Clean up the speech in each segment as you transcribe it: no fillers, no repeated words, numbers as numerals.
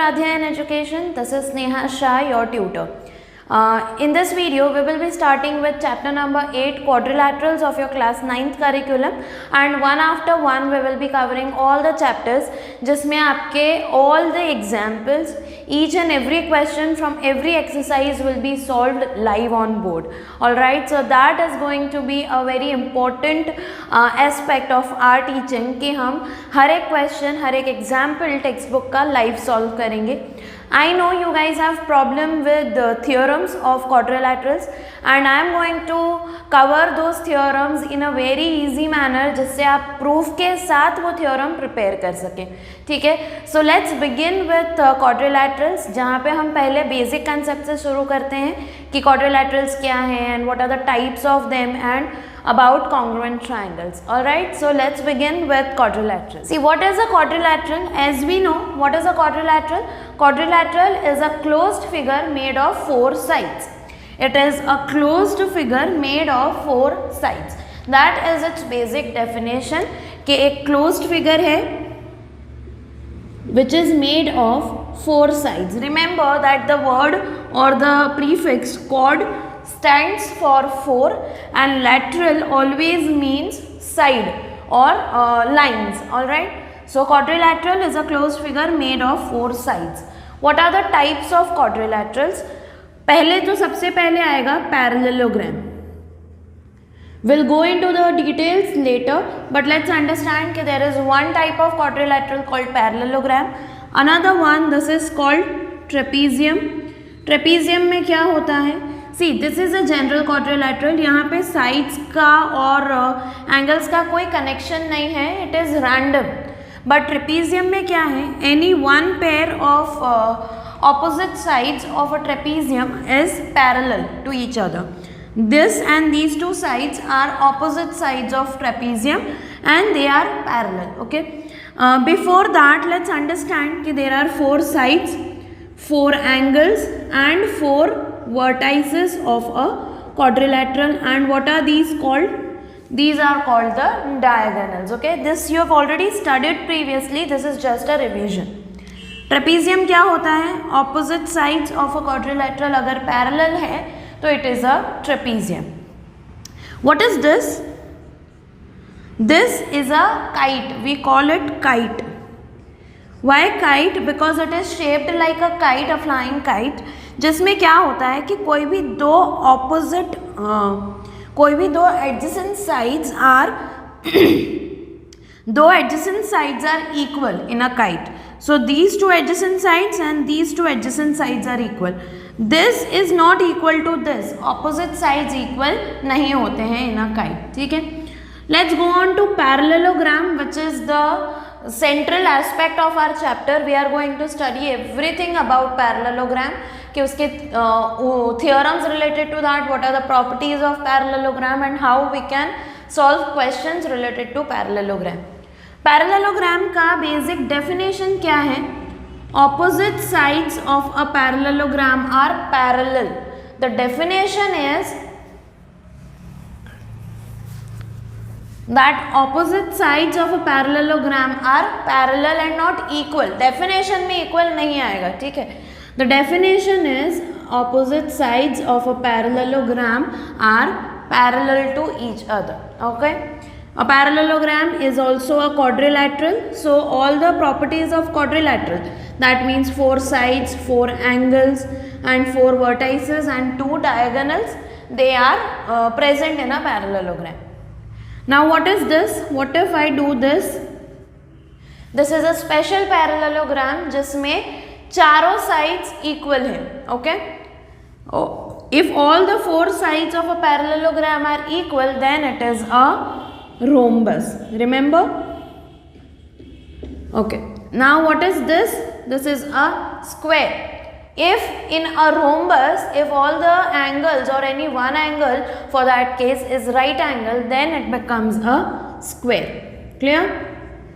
Radhya in Education. This is Sneha Shah, your tutor. In this video, we will be starting with chapter number 8, quadrilaterals of your class 9th curriculum, and one after one we will be covering all the chapters, जिसमें आपके all the examples, each and every question from every exercise will be solved live on board. Alright, so that is going to be a very important aspect of our teaching कि हम हर एक question, हर एक example textbook का live solve करेंगे. I know you guys have problem with the theorems of quadrilaterals and I am going to cover those theorems in a very easy manner जिससे आप proof के साथ वो theorem prepare कर सकें. ठीक है, so let's begin with quadrilaterals, जहाँ पे हम पहले basic concept से शुरू करते हैं कि quadrilaterals क्या हैं and what are the types of them and about congruent triangles. Alright, so let's begin with quadrilaterals. See, what is a quadrilateral? As we know, what is a quadrilateral? Quadrilateral is a closed figure made of 4 sides. It is a closed figure made of 4 sides. That is its basic definition कि एक closed figure है which is made of 4 sides. Remember that the word or the prefix quad stands for 4 and lateral always means side or lines. Alright, so quadrilateral is a closed figure made of 4 sides. What are the types of quadrilaterals? पहले तो सबसे पहले आएगा parallelogram. We'll go into the details later, but let's understand that there is one type of quadrilateral called parallelogram. Another one, this is called trapezium. Trapezium में क्या होता है? See, this is a general quadrilateral. यहाँ पे sides का और angles का कोई connection नहीं है. It is random. But trapezium में क्या है? Any one pair of opposite sides of a trapezium is parallel to each other. This and these two sides are opposite sides of trapezium and they are parallel. Okay. Before that, let's understand that there are 4 sides, 4 angles and 4 vertices of a quadrilateral. And what are these called? These are called the diagonals. Okay, this you have already studied previously. This is just a revision. Trapezium क्या होता है? Opposite sides of a quadrilateral अगर parallel है तो it is a trapezium. What is this? This is a kite. We call it kite. Why kite? Because it is shaped like a kite, a flying kite. जिसमें क्या होता है कि कोई भी दो adjacent sides are equal in a kite. So these two adjacent sides and these two adjacent sides are equal. This is not equal to this. Opposite sides equal नहीं होते हैं in a kite. ठीक है. Let's go on to parallelogram, which is the central aspect of our chapter. We are going to study everything about parallelogram. कि उसके theorems related to that, what are the properties of parallelogram and how we can solve questions related to parallelogram. Parallelogram का basic definition क्या है? Opposite sides of a parallelogram are parallel. The definition is that opposite sides of a parallelogram are parallel and not equal. Definition में equal नहीं आएगा, ठीक है? The definition is opposite sides of a parallelogram are parallel to each other. Okay? A parallelogram is also a quadrilateral. So all the properties of quadrilateral, that means 4 sides, 4 angles and 4 vertices and 2 diagonals, they are present in a parallelogram. Now what is this? What if I do this? This is a special parallelogram जिसमें चारों sides equal है. Okay? If all the 4 sides of a parallelogram are equal, then it is a rhombus. Remember? Okay. Now what is this? This is a square. If in a rhombus, if all the angles or any one angle for that case is right angle, then it becomes a square. Clear?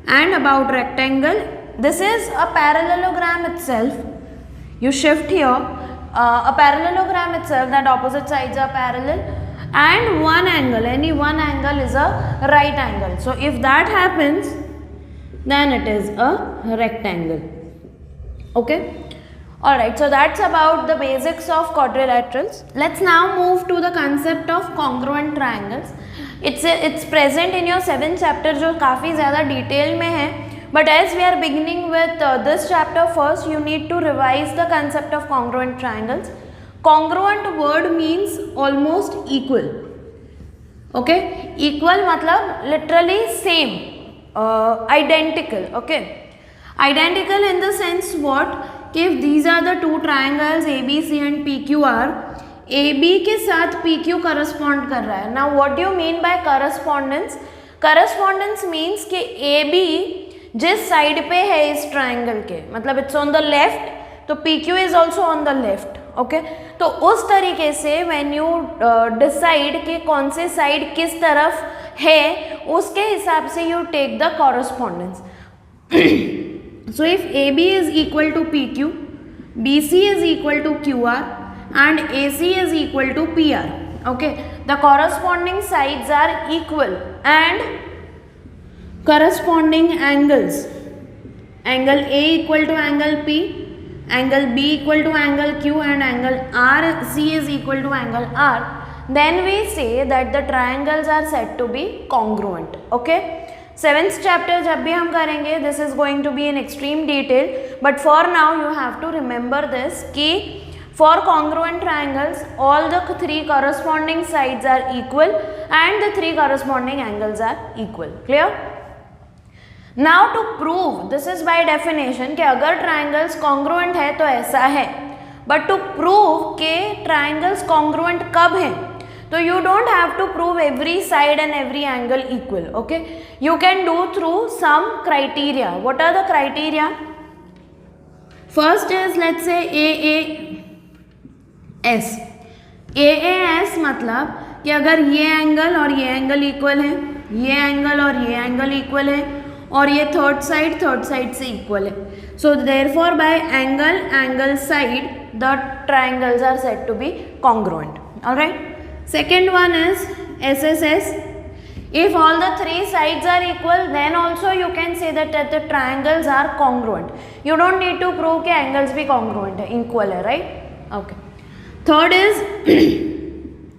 And about rectangle, this is a parallelogram itself. You shift here, a parallelogram itself, that opposite sides are parallel and one angle, any one angle is a right angle. So if that happens, then it is a rectangle. Okay. Alright, so that's about the basics of quadrilaterals. Let's now move to the concept of congruent triangles. It's present in your 7th chapter जो काफ़ी ज़्यादा detail में है. But as we are beginning with this chapter first, you need to revise the concept of congruent triangles. Congruent word means almost equal. Okay, equal मतलब literally same, identical. Okay, identical in the sense what? कि if these are the two triangles ABC and PQR, AB के साथ PQ correspond कर रहा है. Now what do you mean by correspondence? Correspondence means कि AB जिस side पे है इस ट्राइंगल के, मतलब इट्स ऑन द लेफ्ट, तो PQ is also on the left. Okay, तो उस तरीके से व्हेन यू डिसाइड कि कौन से साइड किस तरफ है, उसके हिसाब से you take the correspondence. So if AB is equal to PQ, BC is equal to QR and AC is equal to PR. Okay, the corresponding sides are equal and corresponding angles. Angle A equal to angle P, angle B equal to angle Q and angle RC is equal to angle R. Then we say that the triangles are said to be congruent. Okay. 7th chapter जब भी हम करेंगे, this is going to be in extreme detail, but for now you have to remember this कि for congruent triangles all the 3 corresponding sides are equal and the 3 corresponding angles are equal. Clear? Now to prove, this is by definition कि अगर triangles congruent है तो ऐसा है, but to prove कि triangles congruent कब है, तो you don't have to prove every side and every angle equal. Okay, you can do through some criteria. What are the criteria? First is, let's say AAS. AAS मतलब कि अगर ये angle और ये angle equal है, ये angle और ये एंगल इक्वल है, और ये थर्ड साइड से इक्वल है, so therefore by angle side the triangles are said to be congruent. All right. Second one is SSS. If all the 3 sides are equal, then also you can say that the triangles are congruent. You don't need to prove कि angles भी congruent है, equal है, right? Okay. Third is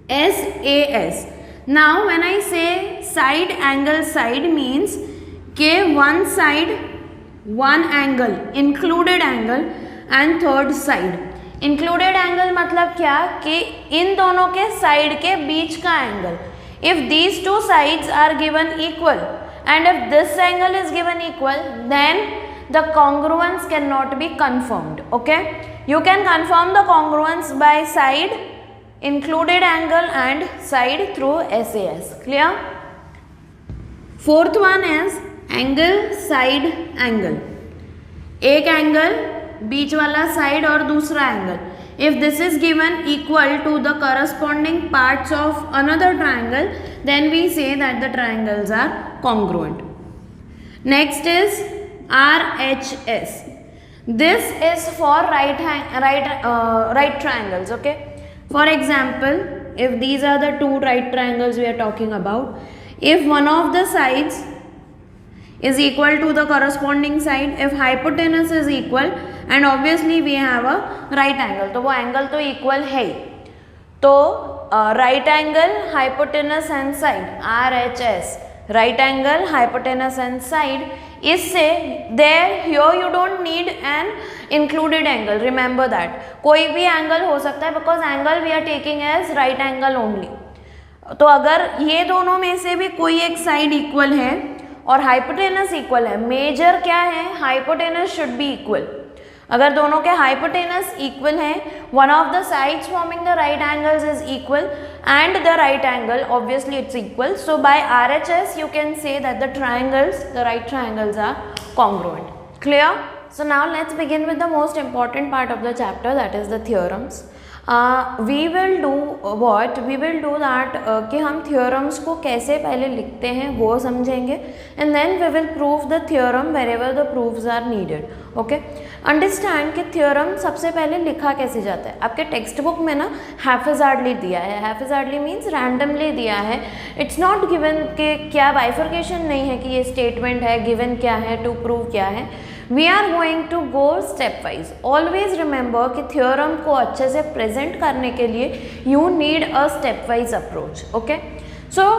SAS. Now when I say side angle side means कि one side, one angle, included angle and third side. Included angle मतलब क्या कि इन दोनों के साइड के बीच का angle. If these two sides are given equal and if this angle is given equal, then the congruence can not be confirmed. Okay, you can confirm the congruence by side, included angle and side through SAS. Clear? Fourth one is angle side angle. एक angle, बीच वाला side और दूसरा angle. If this is given equal to the corresponding parts of another triangle, then we say that the triangles are congruent. Next is RHS. This is for right triangles. Okay, for example, if these are the 2 right triangles we are talking about, if one of the sides is equal to the corresponding side, if hypotenuse is equal and obviously we have a right angle, तो वो angle तो equal है ही, तो right angle hypotenuse and side RHS, right angle hypotenuse and side. इससे there here you don't need an included angle. Remember that कोई भी angle हो सकता है, because angle we are taking as right angle only. तो अगर ये दोनों में से भी कोई एक साइड इक्वल है और हाइपोटेनस इक्वल है, मेजर क्या है, हाइपोटेनस शुड बी इक्वल. अगर दोनों के हाइपोटेनस इक्वल हैं, one of the sides forming the right angles is equal and the right angle obviously it's equal. So by RHS you can say that the triangles, the right triangles are congruent. Clear? So now let's begin with the most important part of the chapter, that is the theorems. We will do what? We will do that कि हम theorems को कैसे पहले लिखते हैं वो समझेंगे, and then we will prove the theorem wherever the proofs are needed. Okay? Understand कि theorem सबसे पहले लिखा कैसे जाता है. आपके टेक्स्ट बुक में ना haphazardly दिया है. haphazardly means randomly दिया है. It's not given कि क्या bifurcation नहीं है कि ये statement है, given क्या है, to prove क्या है. We are going to go step wise. Always remember कि थ्योरम को अच्छे से प्रेजेंट करने के लिए you need a step wise approach. Okay, so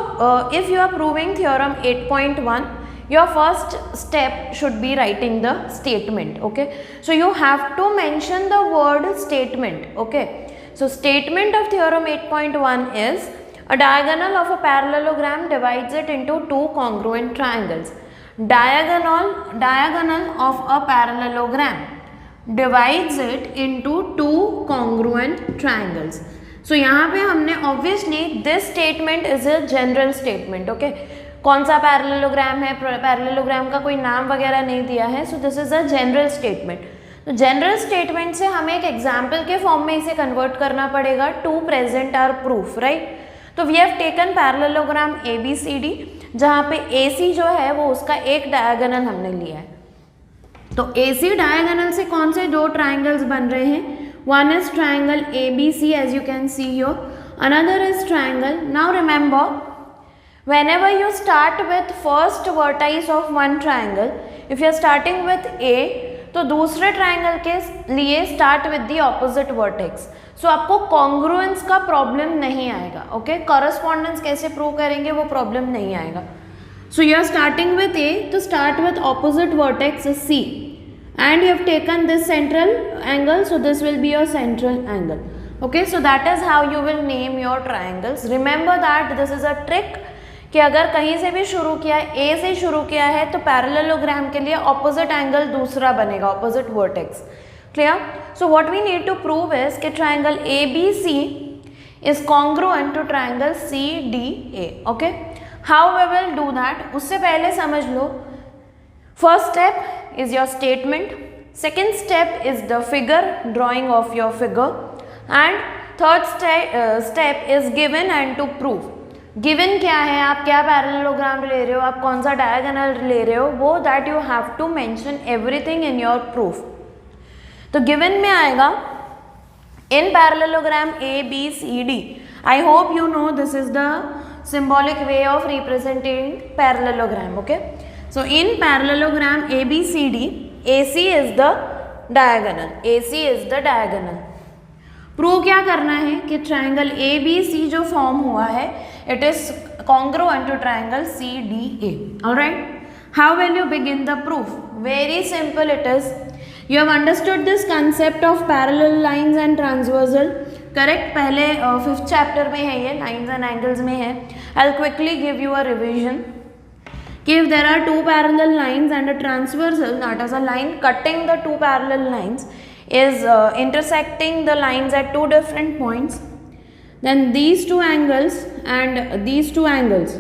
if you are proving theorem 8.1, your first step should be writing the statement. Okay, so you have to mention the word statement. Okay, so statement of theorem 8.1 is a diagonal of a parallelogram divides it into two congruent triangles. Diagonal of a parallelogram divides it into two congruent triangles. So यहाँ पे हमने obviously this statement is a general statement. Okay, कौन सा parallelogram है, parallelogram का कोई नाम वगैरह नहीं दिया है. So this is a general statement. तो जनरल स्टेटमेंट से हमें एक एग्जाम्पल के फॉर्म में इसे कन्वर्ट करना पड़ेगा to present our proof, right. तो we have taken parallelogram A B C D, जहाँ पे ए सी जो है वो उसका एक डायगोनल हमने लिया है. तो ए सी डायगोनल से कौन से दो ट्राइंगल्स बन रहे हैं? One is triangle A B C as you can see here, another is triangle. Now remember, whenever you start with first vertex of one triangle, if you are starting with A, तो दूसरे triangle के लिए start with the opposite vertex. So आपको congruence का problem नहीं आएगा. Okay, correspondence कैसे prove करेंगे वो प्रॉब्लम नहीं आएगा. So you are starting with A, तो start with opposite vertex C, and you have taken this central angle, so this will be your central angle. Okay, so that is how you will name your triangles. Remember that this is a trick कि अगर कहीं से भी शुरू किया है, ए से शुरू किया है, तो पैरेललोग्राम के लिए ऑपोजिट एंगल दूसरा बनेगा, opposite vertex. Clear? So what we need to prove is कि triangle A B C is congruent to triangle C D A. Okay, how we will do that? उससे पहले समझ लो, first step is your statement, second step is the figure, drawing of your figure, and third step is given and to prove. Given क्या है, आप क्या parallelogram ले रहे हो, आप कौन सा डायगोनल ले रहे हो, वो that you have to mention everything in your proof. तो गिवन में आएगा in parallelogram A B C D. I hope you know this is the symbolic way of representing parallelogram. Okay, so in parallelogram A B C D, AC is the diagonal, AC is the diagonal. Prove क्या करना है कि triangle A B सी जो form हुआ है it is congruent to triangle C D A. Alright, how will you begin the proof? Very simple it is. You have understood this concept of parallel lines and transversal, correct? पहले 5th chapter में है ये, lines and angles में है. I will quickly give you a revision. If there are two parallel lines and a transversal, that is a line cutting the two parallel lines, is intersecting the lines at two different points, then these two angles and these two angles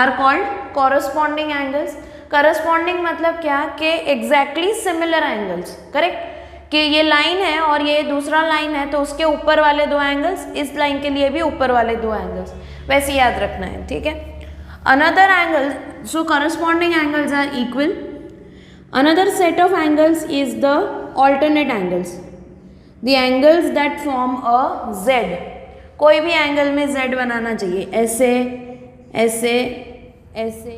are called corresponding angles. Corresponding मतलब क्या कि exactly similar angles, correct? कि ये line है और ये दूसरा line है, तो उसके ऊपर वाले दो एंगल्स इस लाइन के लिए भी ऊपर वाले दो एंगल्स, वैसे याद रखना है, ठीक है? Another angle, so corresponding angles are equal. Another set of angles is the alternate angles, the angles that form a Z. कोई भी एंगल में Z बनाना चाहिए, ऐसे ऐसे ऐसे.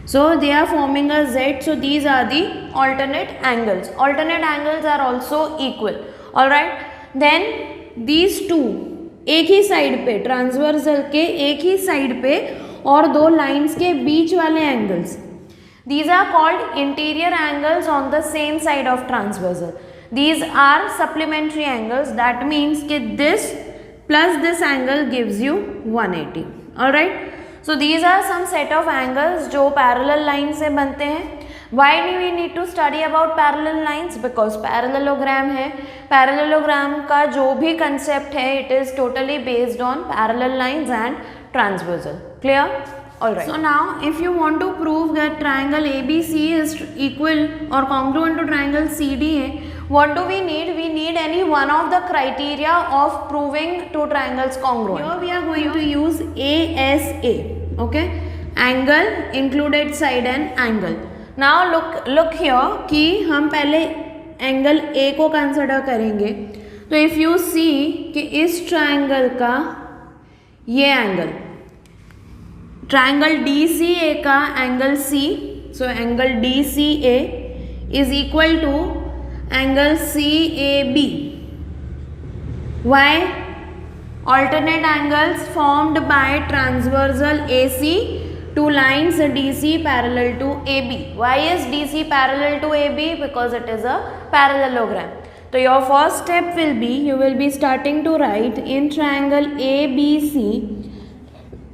So they are forming a Z, so these are the alternate angles. Alternate angles are also equal. All right, then these two एक ही side पे, transversal के एक ही साइड पे और दो लाइंस के बीच वाले angles, these are called interior angles on the same side of transversal. These are supplementary angles, that means कि this plus this angle gives you 180. all right, so these are some set of angles जो parallel line से बनते हैं. Why do we need to study about parallel lines? Because parallelogram है, parallelogram का जो भी concept है it is totally based on parallel lines and transversal. Clear? Alright. So now if you want to prove that triangle ABC is equal or congruent to triangle CDA, what do we need? We need any one of the criteria of proving two triangles congruent. Here we are going to use ASA. Okay? Angle, included side and angle. Now look here कि हम पहले angle A को consider करेंगे. तो if you see कि इस triangle का ये एंगल ट्राइंगल DCA का angle C, so angle DCA is equal to angle CAB. Why? Alternate angles formed by transversal AC to lines DC parallel to AB. Why is DC parallel to AB? Because it is a parallelogram. So your first step will be, you will be starting to write in triangle ABC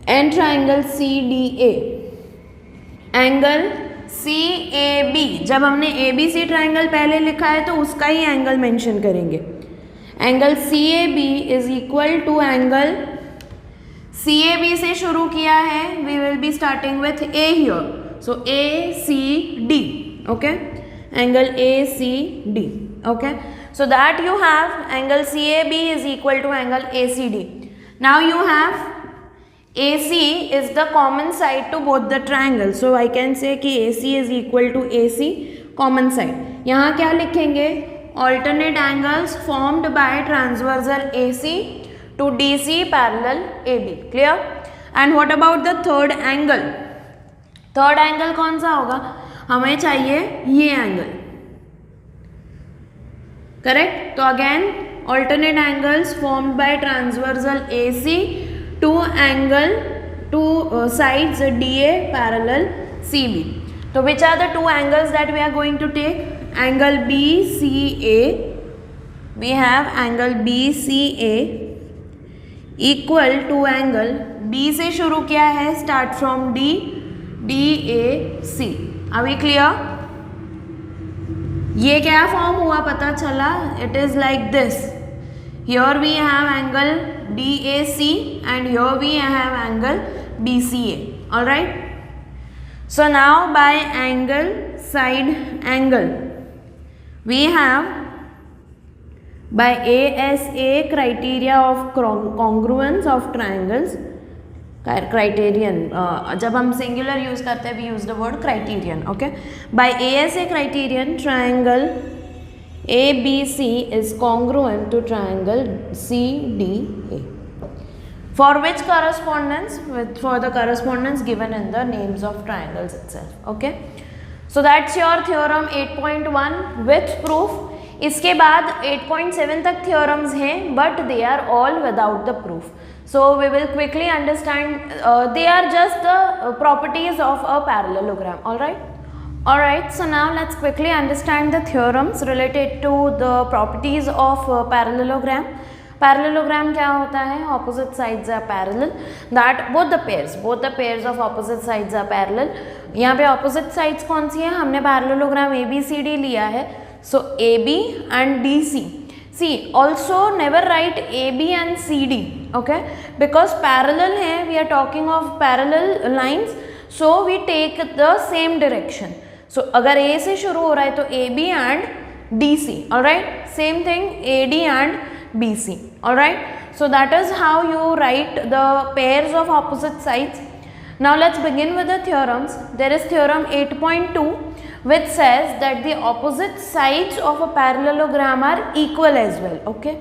and triangle CDA. Angle CAB, जब हमने ABC triangle पहले लिखा है तो उसका ही angle mention करेंगे. Angle CAB is equal to angle CAB से शुरू किया है, we will be starting with A here, so ACD. Okay, angle ACD. Okay, so that you have angle CAB is equal to angle ACD. Now you have AC is the common side to both the triangles, so I can say कि AC is equal to AC common side. यहाँ क्या लिखेंगे? Alternate angles formed by transversal AC to DC parallel AB. Clear? And what about the third angle? Third angle कौन सा होगा? हमें चाहिए ये एंगल. Correct? तो again alternate angles formed by transversal AC to angle sides DA parallel CB. So which are the two angles that we are going to take? Angle BCA, we have angle BCA equal to angle B से शुरू किया है, start from D, DAC. Are we clear? ये क्या form हुआ पता चला? It is like this. Here we have angle DAC and here we have angle BCA. All right. So now by angle side angle, we have by ASA criteria of congruence of triangles. Criterion, जब हम singular use करते हैं we use the word criterion. Okay, by ASA criterion triangle ABC is congruent to triangle CDA. For which correspondence? For the correspondence given in the names of triangles itself. Okay, so that's your theorem 8.1 with proof. इसके बाद 8.7 तक theorems हैं, but they are all without the proof. So we will quickly understand. They are just the properties of a parallelogram. All right. Alright, so now let's quickly understand the theorems related to the properties of parallelogram. Parallelogram क्या होता है? Opposite sides are parallel. That both the pairs of opposite sides are parallel. यहाँ पे opposite sides कौन सी है? हमने parallelogram ABCD लिया है. So AB and DC. See, also never write AB and CD. Okay, because parallel है. We are talking of parallel lines. So we take the same direction. So अगर A से शुरू हो रहा है तो AB and DC. Alright, same thing AD and BC. Alright, so that is how you write the pairs of opposite sides. Now let's begin with the theorems. There is theorem 8.2 which says that the opposite sides of a parallelogram are equal as well. Okay,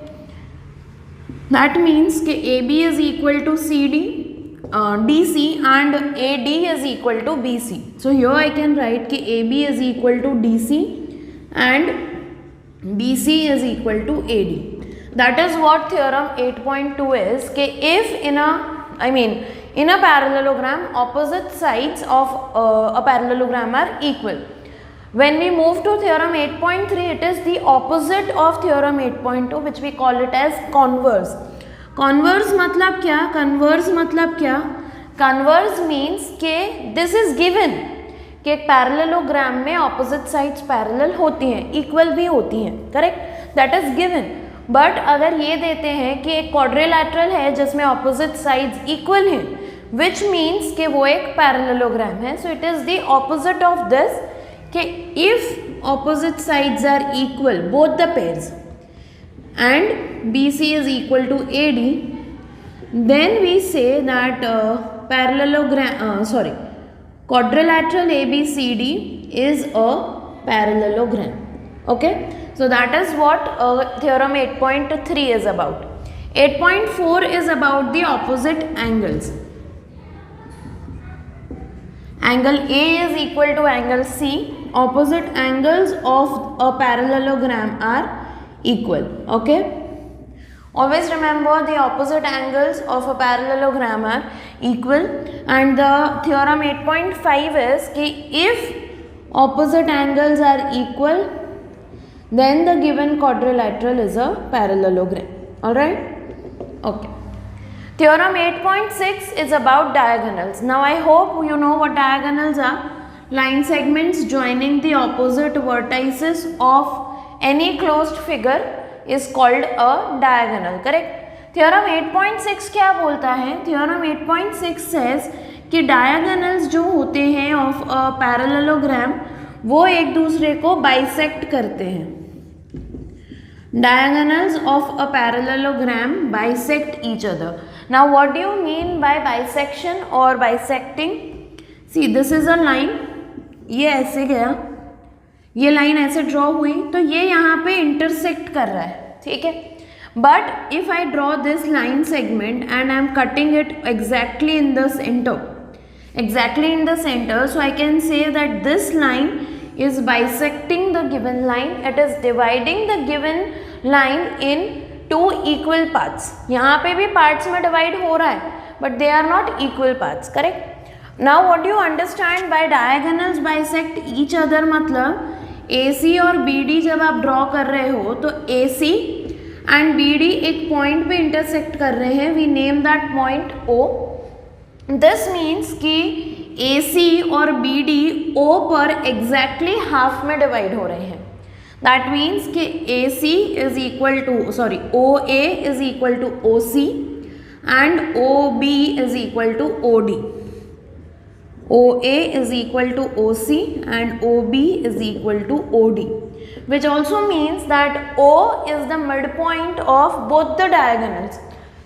that means कि AB is equal to CD, DC and AD is equal to BC. So here I can write कि AB is equal to DC and BC is equal to AD. That is what theorem 8.2 is, कि if in a parallelogram opposite sides of a parallelogram are equal. When we move to theorem 8.3, it is the opposite of theorem 8.2 which we call it as converse. Converse मतलब क्या? Converse मतलब क्या? Converse means के this is given कि एक parallelogram में opposite sides parallel होती हैं, इक्वल भी होती हैं. Correct, that is given. But अगर ये देते हैं कि एक क्वाड्रिलैटरल है जिसमें ऑपोजिट साइड्स इक्वल हैं, विच मीन्स कि वो एक पैरेललोग्राम है. So it is the opposite of this कि if opposite sides are equal both the pairs and BC is equal to AD, then we say that quadrilateral ABCD is a parallelogram. Okay, so that is what theorem 8.3 is about. 8.4 is about the opposite angles. angle A is equal to angle C, opposite angles of a parallelogram are equal. Okay, always remember the opposite angles of a parallelogram are equal. And the theorem 8.5 is कि if opposite angles are equal, then the given quadrilateral is a parallelogram. Alright, okay. Theorem 8.6 is about diagonals. Now I hope you know what diagonals are. Line segments joining the opposite vertices of any closed figure is called a diagonal. Correct? Theorem 8.6 क्या बोलता है? Theorem 8.6 says कि diagonals जो होते हैं of a parallelogram वो एक दूसरे को bisect करते हैं. Diagonals of a parallelogram bisect each other. Now what do you mean by bisection or bisecting? See, this is a line. ये ऐसे गया, ये लाइन ऐसे ड्रॉ हुई, तो ये यहाँ पे इंटरसेक्ट कर रहा है, ठीक है. But if I draw this line segment and I am cutting it exactly in the centre, so I can say that this line is bisecting the given line. It is dividing the given line in two equal parts. यहाँ पे भी parts में divide हो रहा है, but they are not equal parts. Correct? Now what do you understand by diagonals bisect each other? मतलब AC और BD जब आप draw कर रहे हो तो AC and BD एक point पे intersect कर रहे हैं. We name that point O. This means कि AC और BD O पर exactly half में divide हो रहे हैं. That means कि AC is equal to OA is equal to OC and OB is equal to OD. OA is equal to OC and OB is equal to OD, which also means that O is the midpoint of both the diagonals.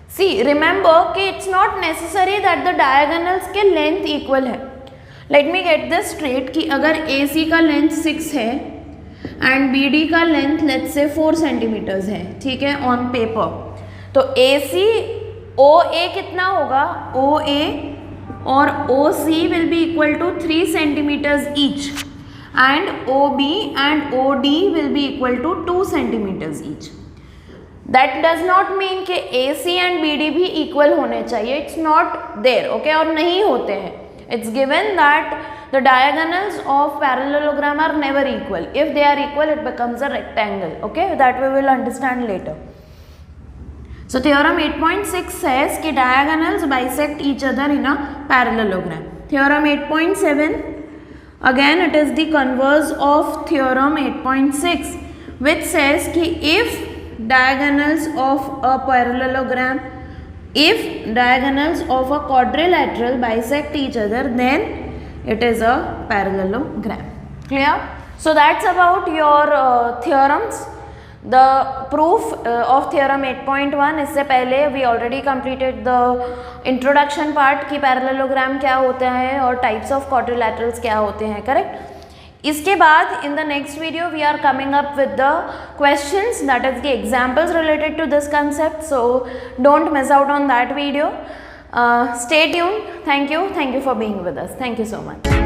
See, remember कि it's not necessary that the diagonals के length equal है. Let me get this straight कि अगर AC का length 6 है and BD का length let's say 4 centimeters है, ठीक है, on paper, तो AC OA कितना होगा? OA और OC will be equal to 3 centimeters each and OB and OD will be equal to 2 centimeters each. That does not mean कि AC and BD भी equal होने चाहिए. It's not there, okay, और नहीं होते हैं. It's given that the diagonals of parallelogram are never equal. If they are equal, it becomes a rectangle, okay, that we will understand later. So theorem 8.6 says कि diagonals bisect each other in a parallelogram. Theorem 8.7, again it is the converse of theorem 8.6, which says कि if diagonals of a parallelogram, if diagonals of a quadrilateral bisect each other, then it is a parallelogram. Clear? So that's about your theorems. The proof of theorem 8.1, इससे पहले we already completed the introduction part कि parallelogram क्या होता है और types of quadrilaterals क्या होते हैं. Correct? इसके बाद in the next video we are coming up with the questions, that is the examples related to this concept. So don't miss out on that video. Stay tuned. Thank you for being with us. Thank you so much.